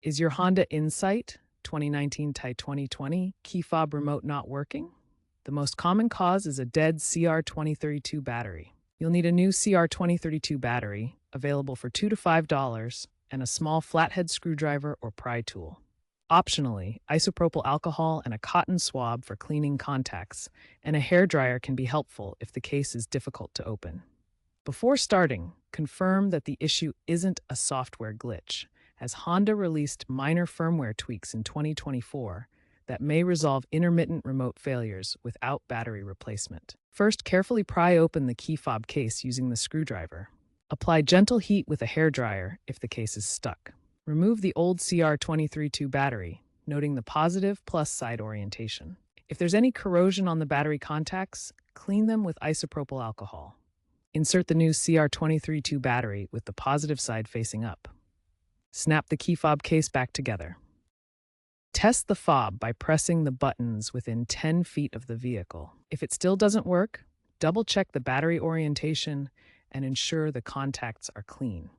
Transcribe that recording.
Is your Honda Insight 2019 Type 2020 key fob remote not working? The most common cause is a dead CR2032 battery. You'll need a new CR2032 battery, available for $2 to $5, and a small flathead screwdriver or pry tool. Optionally, isopropyl alcohol and a cotton swab for cleaning contacts, and a hairdryer can be helpful if the case is difficult to open. Before starting, confirm that the issue isn't a software glitch, as Honda released minor firmware tweaks in 2024 that may resolve intermittent remote failures without battery replacement. First, carefully pry open the key fob case using the screwdriver. Apply gentle heat with a hairdryer if the case is stuck. Remove the old CR232 battery, noting the positive plus side orientation. If there's any corrosion on the battery contacts, clean them with isopropyl alcohol. Insert the new CR232 battery with the positive side facing up. Snap the key fob case back together. Test the fob by pressing the buttons within 10 feet of the vehicle. If it still doesn't work, double-check the battery orientation and ensure the contacts are clean.